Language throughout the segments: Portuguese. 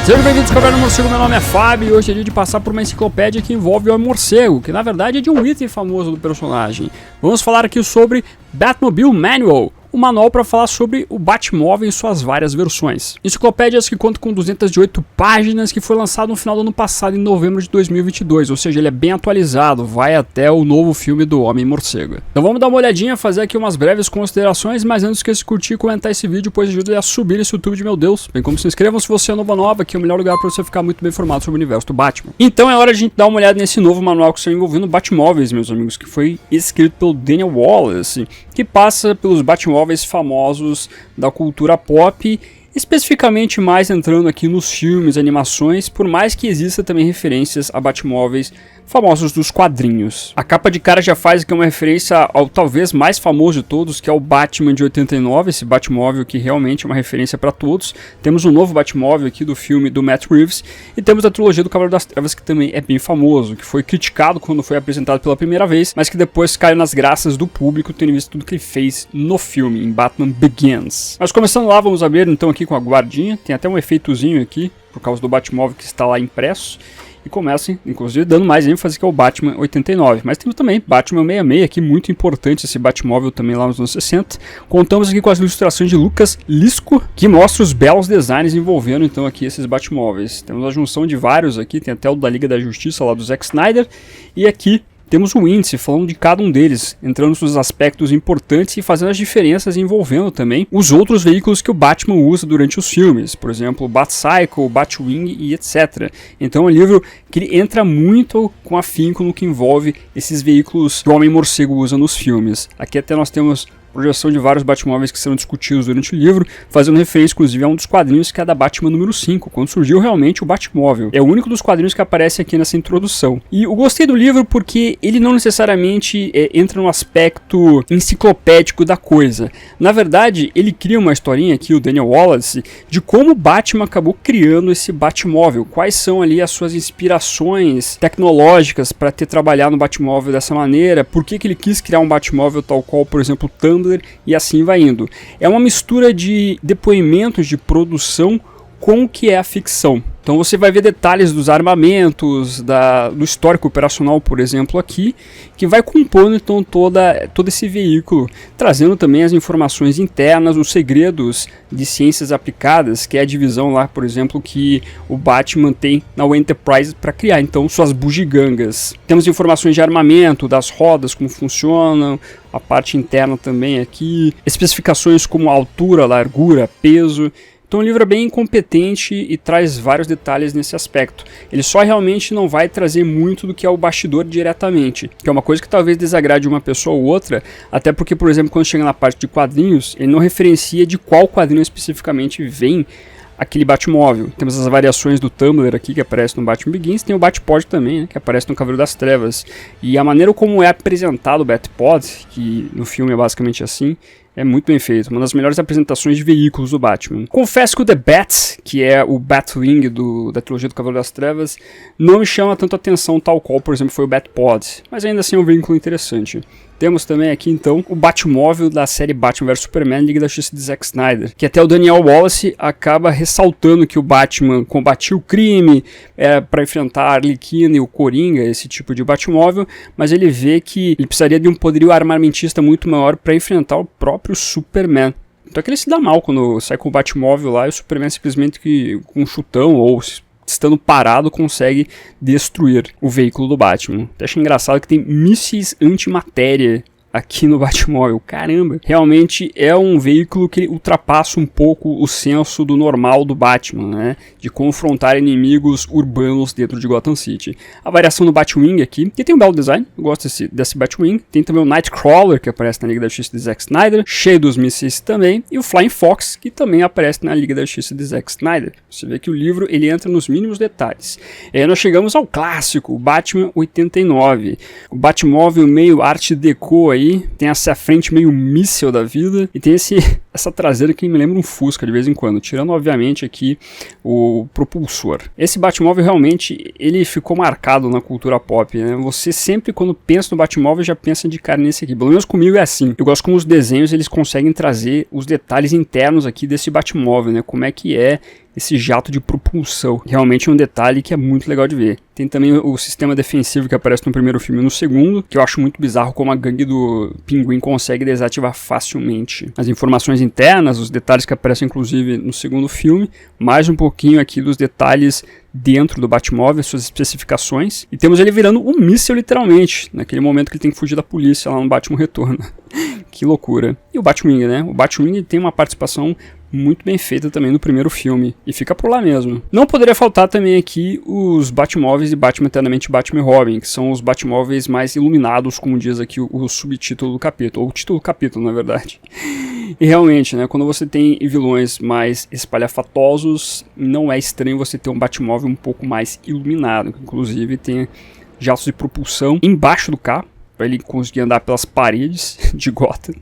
Sejam bem-vindos ao Caverna do Morcego, meu nome é Fábio e hoje é dia de passar por uma enciclopédia que envolve o morcego, que na verdade é de um item famoso do personagem. Vamos falar aqui sobre Batmobile Manual, o manual para falar sobre o Batmóvel em suas várias versões. Enciclopédias que contam com 208 páginas, que foi lançado no final do ano passado, em novembro de 2022, ou seja, ele é bem atualizado, vai até o novo filme do Homem-Morcego. Então vamos dar uma olhadinha, fazer aqui umas breves considerações, mas antes esqueça de curtir e comentar esse vídeo, pois ajuda a subir esse YouTube de meu Deus. Bem como se inscrevam se você é nova, que é o melhor lugar para você ficar muito bem informado sobre o universo do Batman. Então é hora de a gente dar uma olhada nesse novo manual que está envolvendo Batmóveis, meus amigos, que foi escrito pelo Daniel Wallace, que passa pelos Batmóveis famosos da cultura pop, especificamente mais entrando aqui nos filmes, animações, por mais que exista também referências a Batmóveis famosos dos quadrinhos. A capa de cara já faz aqui uma referência ao talvez mais famoso de todos, que é o Batman de 89, esse Batmóvel que realmente é uma referência para todos. Temos um novo Batmóvel aqui do filme do Matt Reeves, e temos a trilogia do Cavaleiro das Trevas, que também é bem famoso, que foi criticado quando foi apresentado pela primeira vez, mas que depois caiu nas graças do público, tendo visto tudo que ele fez no filme, em Batman Begins. Mas começando lá, vamos abrir então aqui com a guardinha, tem até um efeitozinho aqui, por causa do Batmóvel que está lá impresso. E começa, inclusive, dando mais ênfase que é o Batman 89. Mas temos também Batman 66, aqui muito importante esse Batmóvel também lá nos anos 60. Contamos aqui com as ilustrações de Lucas Lisco, que mostra os belos designs envolvendo então aqui esses Batmóveis. Temos a junção de vários aqui, tem até o da Liga da Justiça lá do Zack Snyder. E aqui temos o índice falando de cada um deles, entrando nos aspectos importantes e fazendo as diferenças, envolvendo também os outros veículos que o Batman usa durante os filmes, por exemplo, o Batcycle, o Batwing e etc. Então é um livro que ele entra muito com afinco no que envolve esses veículos que o Homem-Morcego usa nos filmes. Aqui até nós temos projeção de vários Batmóveis que serão discutidos durante o livro, fazendo referência inclusive a um dos quadrinhos que é da Batman número 5, quando surgiu realmente o Batmóvel. É o único dos quadrinhos que aparece aqui nessa introdução. E eu gostei do livro porque ele não necessariamente entra no aspecto enciclopédico da coisa. Na verdade, ele cria uma historinha aqui, o Daniel Wallace, de como o Batman acabou criando esse Batmóvel, quais são ali as suas inspirações tecnológicas para ter trabalhado no Batmóvel dessa maneira, por que ele quis criar um Batmóvel tal qual, por exemplo, o Tumblr, e assim vai indo. É uma mistura de depoimentos de produção com o que é a ficção. Então você vai ver detalhes dos armamentos, do histórico operacional, por exemplo, aqui, que vai compondo então todo esse veículo, trazendo também as informações internas, os segredos de ciências aplicadas, que é a divisão lá, por exemplo, que o Batman tem na Enterprise para criar então suas bugigangas. Temos informações de armamento, das rodas, como funcionam, a parte interna também aqui, especificações como altura, largura, peso. Então o livro é bem competente e traz vários detalhes nesse aspecto. Ele só realmente não vai trazer muito do que é o bastidor diretamente, que é uma coisa que talvez desagrade uma pessoa ou outra, até porque, por exemplo, quando chega na parte de quadrinhos, ele não referencia de qual quadrinho especificamente vem aquele Batmóvel. Temos as variações do Tumblr aqui, que aparece no Batman Begins, tem o Batpod também, né, que aparece no Cavaleiro das Trevas. E a maneira como é apresentado o Batpod, que no filme é basicamente assim, é muito bem feito, uma das melhores apresentações de veículos do Batman. Confesso que o The Bat, que é o Batwing da trilogia do Cavaleiro das Trevas, não me chama tanto atenção tal qual, por exemplo, foi o Batpod, mas ainda assim é um veículo interessante. Temos também aqui então o Batmóvel da série Batman vs Superman, Liga da Justiça de Zack Snyder, que até o Daniel Wallace acaba ressaltando que o Batman combatia o crime para enfrentar a Arlequina e o Coringa, esse tipo de Batmóvel, mas ele vê que ele precisaria de um poderio armamentista muito maior para enfrentar o próprio Superman. Então é que ele se dá mal quando sai com o Batmóvel lá e o Superman simplesmente com um chutão ou estando parado, consegue destruir o veículo do Batman. Eu acho engraçado que tem mísseis antimatéria aqui no Batmóvel. Caramba, realmente é um veículo que ultrapassa um pouco o senso do normal do Batman, né? De confrontar inimigos urbanos dentro de Gotham City. A variação do Batwing aqui, que tem um belo design, eu gosto desse Batwing. Tem também o Nightcrawler, que aparece na Liga da Justiça de Zack Snyder, cheio dos mísseis também, e o Flying Fox, que também aparece na Liga da Justiça de Zack Snyder. Você vê que o livro ele entra nos mínimos detalhes. E aí nós chegamos ao clássico, o Batman 89. O Batmóvel meio Art Deco aí, tem essa frente meio míssel da vida, e tem essa traseira que me lembra um Fusca de vez em quando, tirando obviamente aqui o propulsor. Esse Batmóvel realmente, ele ficou marcado na cultura pop, né? Você sempre quando pensa no Batmóvel já pensa de cara nesse aqui, pelo menos comigo é assim. Eu gosto como os desenhos eles conseguem trazer os detalhes internos aqui desse Batmóvel, né? Como é que é esse jato de propulsão. Realmente é um detalhe que é muito legal de ver. Tem também o sistema defensivo que aparece no primeiro filme e no segundo, que eu acho muito bizarro como a gangue do Pinguim consegue desativar facilmente. As informações internas, os detalhes que aparecem inclusive no segundo filme, mais um pouquinho aqui dos detalhes dentro do Batmóvel, suas especificações. E temos ele virando um míssil literalmente, naquele momento que ele tem que fugir da polícia lá no Batman Retorno. Que loucura. E o Batwing, né? O Batwing tem uma participação muito bem feita também no primeiro filme, e fica por lá mesmo. Não poderia faltar também aqui os Batmóveis de Batman Eternamente Batman e Robin, que são os Batmóveis mais iluminados, como diz aqui o subtítulo do capítulo, ou o título do capítulo, na verdade. E realmente, né, quando você tem vilões mais espalhafatosos, não é estranho você ter um Batmóvel um pouco mais iluminado, que inclusive tem jatos de propulsão embaixo do carro, para ele conseguir andar pelas paredes de Gotham.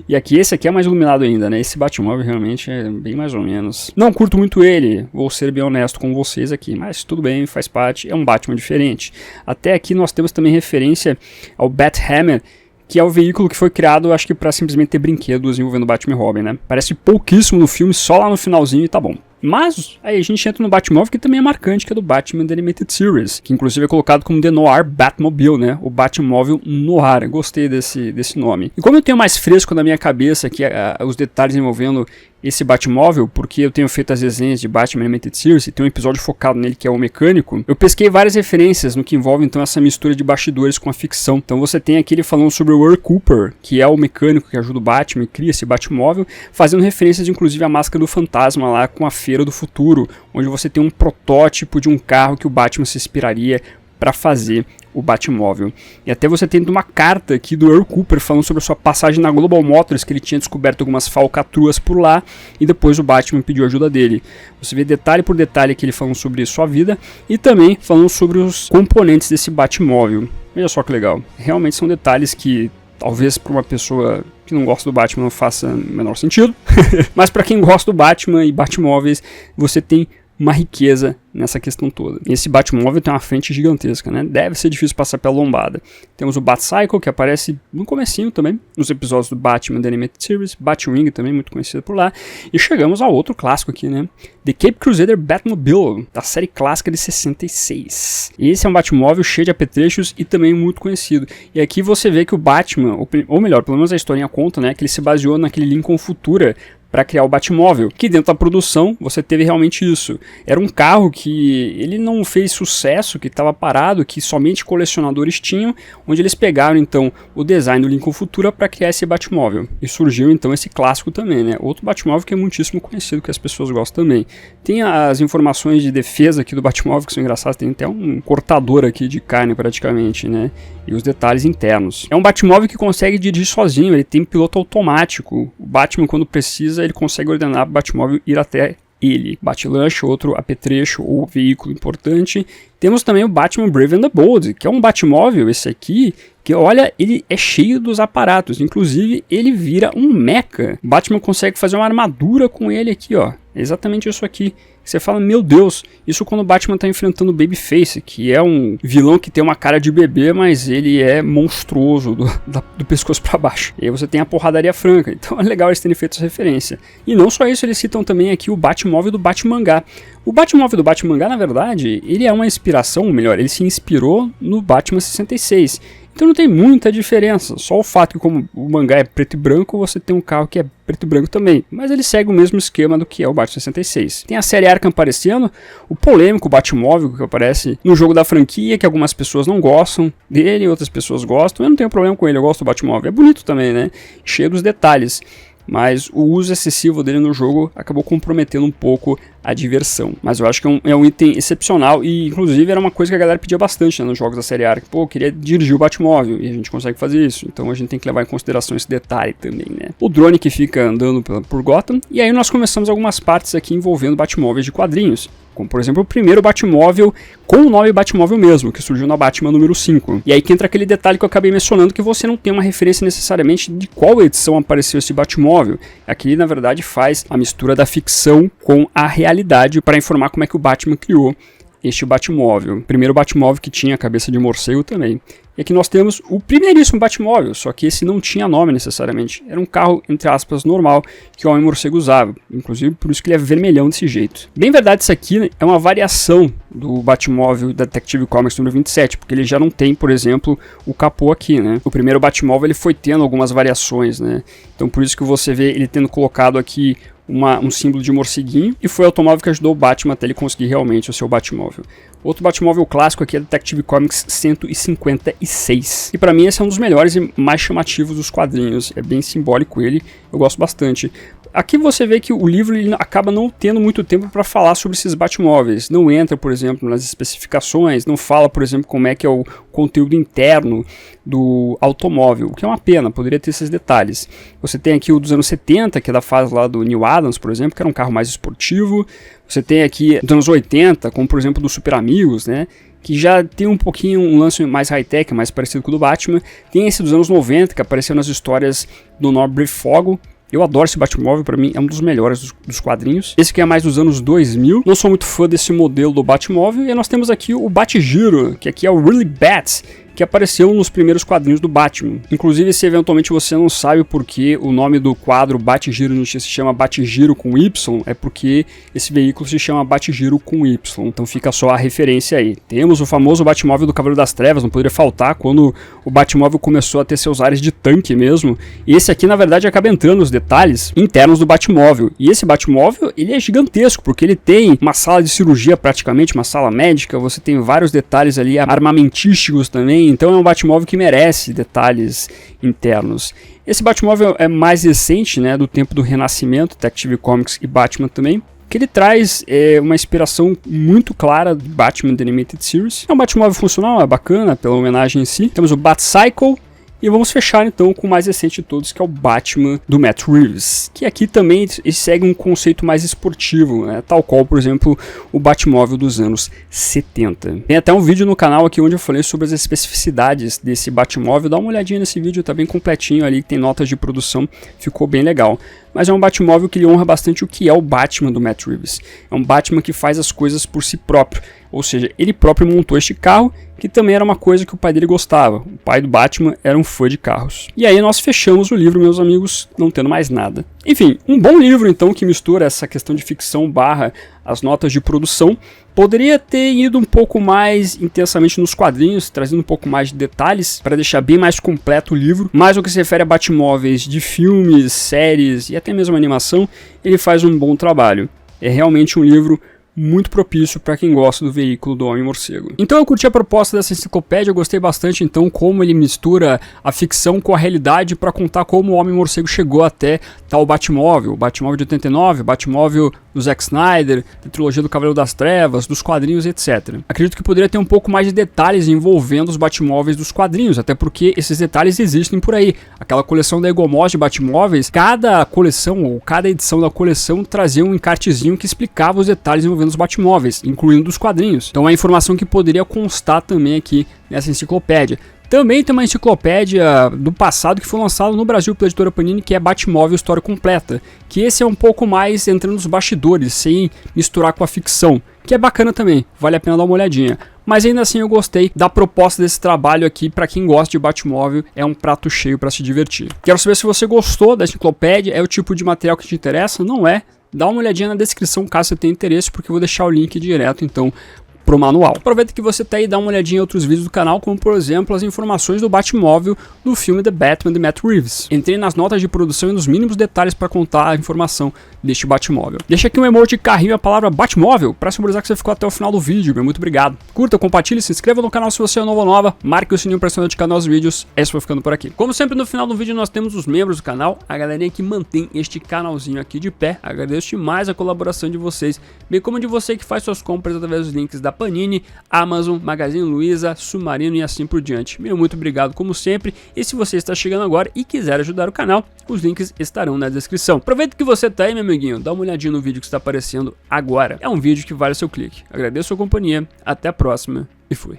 E aqui, esse aqui é mais iluminado ainda, né? Esse Batmóvel realmente é bem mais ou menos. Não curto muito ele, vou ser bem honesto com vocês aqui, mas tudo bem, faz parte, é um Batman diferente. Até aqui nós temos também referência ao Bathammer, que é o veículo que foi criado, acho que para simplesmente ter brinquedos envolvendo Batman e Robin, né? Parece pouquíssimo no filme, só lá no finalzinho e tá bom. Mas aí a gente entra no Batmóvel que também é marcante, que é do Batman The Animated Series, que inclusive é colocado como The Noir Batmobile, né? O Batmóvel Noir. Gostei desse nome. E como eu tenho mais fresco na minha cabeça aqui os detalhes envolvendo esse Batmóvel, porque eu tenho feito as resenhas de Batman Animated Series e tem um episódio focado nele que é o mecânico, eu pesquei várias referências no que envolve então essa mistura de bastidores com a ficção. Então você tem aqui ele falando sobre o Earl Cooper, que é o mecânico que ajuda o Batman e cria esse Batmóvel, fazendo referências inclusive à Máscara do Fantasma lá com a Feira do Futuro, onde você tem um protótipo de um carro que o Batman se inspiraria para fazer o Batmóvel. E até você tem uma carta aqui do Earl Cooper falando sobre a sua passagem na Global Motors, que ele tinha descoberto algumas falcatruas por lá e depois o Batman pediu ajuda dele. Você vê detalhe por detalhe aqui ele falando sobre sua vida e também falando sobre os componentes desse Batmóvel. Veja só que legal. Realmente são detalhes que talvez para uma pessoa que não gosta do Batman não faça o menor sentido, mas para quem gosta do Batman e Batmóveis, você tem uma riqueza nessa questão toda. Esse Batmóvel tem uma frente gigantesca, né? Deve ser difícil passar pela lombada. Temos o Batcycle, que aparece no comecinho também, nos episódios do Batman The Animated Series, Batwing também, muito conhecido por lá, e chegamos ao outro clássico aqui, né? The Cape Crusader Batmobile, da série clássica de 66. Esse é um Batmóvel cheio de apetrechos e também muito conhecido. E aqui você vê que o Batman, ou melhor, pelo menos a historinha conta, né? Que ele se baseou naquele Lincoln Futura para criar o Batmóvel, que dentro da produção você teve realmente isso. Era um carro que ele não fez sucesso, que estava parado, que somente colecionadores tinham, onde eles pegaram então o design do Lincoln Futura para criar esse Batmóvel. E surgiu então esse clássico também, né? Outro Batmóvel que é muitíssimo conhecido, que as pessoas gostam também. Tem as informações de defesa aqui do Batmóvel que são engraçadas, tem até um cortador aqui de carne praticamente, né? E os detalhes internos. É um Batmóvel que consegue dirigir sozinho, ele tem piloto automático. O Batman, quando precisa, ele consegue ordenar o Batmóvel ir até ele. Bate-lanche, outro apetrecho ou veículo importante. Temos também o Batman Brave and the Bold, que é um Batmóvel, esse aqui, que olha, ele é cheio dos aparatos, inclusive ele vira um mecha. O Batman consegue fazer uma armadura com ele aqui, ó. É exatamente isso aqui. Você fala, meu Deus, isso quando o Batman está enfrentando o Babyface, que é um vilão que tem uma cara de bebê, mas ele é monstruoso do pescoço para baixo. E aí você tem a porradaria franca, então é legal eles terem feito essa referência. E não só isso, eles citam também aqui o Batmóvel do Batmangá. O Batmóvel do Batmangá, na verdade, ele é uma inspiração, ou melhor, ele se inspirou no Batman 66. Então não tem muita diferença, só o fato que como o mangá é preto e branco, você tem um carro que é preto e branco também, mas ele segue o mesmo esquema do que é o Batman 66. Tem a série Arkham aparecendo, o polêmico Batmóvel que aparece no jogo da franquia, que algumas pessoas não gostam dele, outras pessoas gostam, eu não tenho problema com ele, eu gosto do Batmóvel, é bonito também, né, cheio dos detalhes. Mas o uso excessivo dele no jogo acabou comprometendo um pouco a diversão. Mas eu acho que é um item excepcional e, inclusive, era uma coisa que a galera pedia bastante, né, nos jogos da série Arkham. Pô, eu queria dirigir o Batmóvel e a gente consegue fazer isso. Então a gente tem que levar em consideração esse detalhe também, né. O drone que fica andando por Gotham. E aí nós começamos algumas partes aqui envolvendo Batmóveis de quadrinhos. Como, por exemplo, o primeiro Batmóvel com o nome Batmóvel mesmo, que surgiu na Batman número 5. E aí que entra aquele detalhe que eu acabei mencionando, que você não tem uma referência necessariamente de qual edição apareceu esse Batmóvel. Aqui, na verdade, faz a mistura da ficção com a realidade para informar como é que o Batman criou este Batmóvel. O primeiro Batmóvel que tinha a cabeça de morcego também. E aqui nós temos o primeiríssimo Batmóvel, só que esse não tinha nome necessariamente. Era um carro, entre aspas, normal, que o Homem-Morcego usava. Inclusive, por isso que ele é vermelhão desse jeito. Bem verdade, isso aqui é uma variação do Batmóvel da Detective Comics número 27, porque ele já não tem, por exemplo, o capô aqui, né? O primeiro Batmóvel ele foi tendo algumas variações, né? Então por isso que você vê ele tendo colocado aqui um símbolo de morceguinho, e foi o automóvel que ajudou o Batman até ele conseguir realmente o seu Batmóvel. Outro Batmóvel clássico aqui é Detective Comics 156. E pra mim esse é um dos melhores e mais chamativos dos quadrinhos. É bem simbólico ele, eu gosto bastante. Aqui você vê que o livro ele acaba não tendo muito tempo para falar sobre esses Batmóveis. Não entra, por exemplo, nas especificações, não fala, por exemplo, como é que é o conteúdo interno do automóvel, o que é uma pena, poderia ter esses detalhes. Você tem aqui o dos anos 70, que é da fase lá do Neil Adams, por exemplo, que era um carro mais esportivo. Você tem aqui dos anos 80, como por exemplo do Super Amigos, né? Que já tem um pouquinho um lance mais high-tech, mais parecido com o do Batman. Tem esse dos anos 90, que apareceu nas histórias do Norbert Fogel. Eu adoro esse Batmóvel, pra mim é um dos melhores dos quadrinhos. Esse aqui é mais dos anos 2000. Não sou muito fã desse modelo do Batmóvel. E nós temos aqui o Bat-Giro, que aqui é o Really Bat, que apareceu nos primeiros quadrinhos do Batman. Inclusive, se eventualmente você não sabe por que o nome do quadro Bat-Giro se chama Bat-Giro com Y, é porque esse veículo se chama Bat-Giro com Y. Então fica só a referência aí. Temos o famoso Batmóvel do Cavaleiro das Trevas, não poderia faltar, quando o Batmóvel começou a ter seus ares de tanque mesmo. E esse aqui, na verdade, acaba entrando nos detalhes internos do Batmóvel. E esse Batmóvel, ele é gigantesco, porque ele tem uma sala de cirurgia praticamente, uma sala médica, você tem vários detalhes ali armamentísticos também. Então é um Batmóvel que merece detalhes internos. Esse Batmóvel é mais recente, né, do tempo do Renascimento, Detective Comics e Batman também, que ele traz uma inspiração muito clara do Batman The Animated Series. É um Batmóvel funcional, é bacana pela homenagem em si. Temos o Batcycle. E vamos fechar então com o mais recente de todos, que é o Batman do Matt Reeves, que aqui também segue um conceito mais esportivo, né? Tal qual, por exemplo, o Batmóvel dos anos 70. Tem até um vídeo no canal aqui onde eu falei sobre as especificidades desse Batmóvel. Dá uma olhadinha nesse vídeo, tá bem completinho ali, tem notas de produção, ficou bem legal. Mas é um Batmóvel que ele honra bastante o que é o Batman do Matt Reeves. É um Batman que faz as coisas por si próprio. Ou seja, ele próprio montou este carro, que também era uma coisa que o pai dele gostava. O pai do Batman era um fã de carros. E aí nós fechamos o livro, meus amigos, não tendo mais nada. Enfim, um bom livro então que mistura essa questão de ficção barra as notas de produção. Poderia ter ido um pouco mais intensamente nos quadrinhos, trazendo um pouco mais de detalhes, para deixar bem mais completo o livro. Mas no que se refere a Batmóveis de filmes, séries e até mesmo animação, ele faz um bom trabalho. É realmente um livro muito propício para quem gosta do veículo do Homem-Morcego. Então eu curti a proposta dessa enciclopédia, eu gostei bastante então como ele mistura a ficção com a realidade para contar como o Homem-Morcego chegou até tal Batmóvel, o Batmóvel de 89, o Batmóvel do Zack Snyder, da trilogia do Cavaleiro das Trevas, dos quadrinhos, etc. Acredito que poderia ter um pouco mais de detalhes envolvendo os Batmóveis dos quadrinhos, até porque esses detalhes existem por aí. Aquela coleção da Egomós de Batmóveis, cada coleção ou cada edição da coleção trazia um encartezinho que explicava os detalhes envolvendo os Batmóveis, incluindo os quadrinhos. Então é uma informação que poderia constar também aqui nessa enciclopédia. Também tem uma enciclopédia do passado que foi lançada no Brasil pela editora Panini, que é Batmóvel História Completa, que esse é um pouco mais entrando nos bastidores, sem misturar com a ficção, que é bacana também, vale a pena dar uma olhadinha. Mas ainda assim eu gostei da proposta desse trabalho aqui, para quem gosta de Batmóvel, é um prato cheio para se divertir. Quero saber se você gostou da enciclopédia, é o tipo de material que te interessa? Não é? Dá uma olhadinha na descrição caso você tenha interesse, porque eu vou deixar o link direto então pro manual. Aproveita que você tá aí e dá uma olhadinha em outros vídeos do canal, como por exemplo as informações do Batmóvel do filme The Batman de Matt Reeves. Entrei nas notas de produção e nos mínimos detalhes para contar a informação deste Batmóvel. Deixa aqui um emoji de carrinho e a palavra Batmóvel para simbolizar que você ficou até o final do vídeo, meu muito obrigado. Curta, compartilhe, se inscreva no canal se você é novo ou nova, marque o sininho para ser notificado nos vídeos. Esse foi ficando por aqui. Como sempre no final do vídeo nós temos os membros do canal, a galerinha que mantém este canalzinho aqui de pé. Agradeço demais a colaboração de vocês, bem como de você que faz suas compras através dos links da Panini, Amazon, Magazine Luiza, Submarino e assim por diante. Meu muito obrigado como sempre, e se você está chegando agora e quiser ajudar o canal, os links estarão na descrição. Aproveita que você tá aí, meu amiguinho, dá uma olhadinha no vídeo que está aparecendo agora. É um vídeo que vale o seu clique. Agradeço a sua companhia, até a próxima e fui.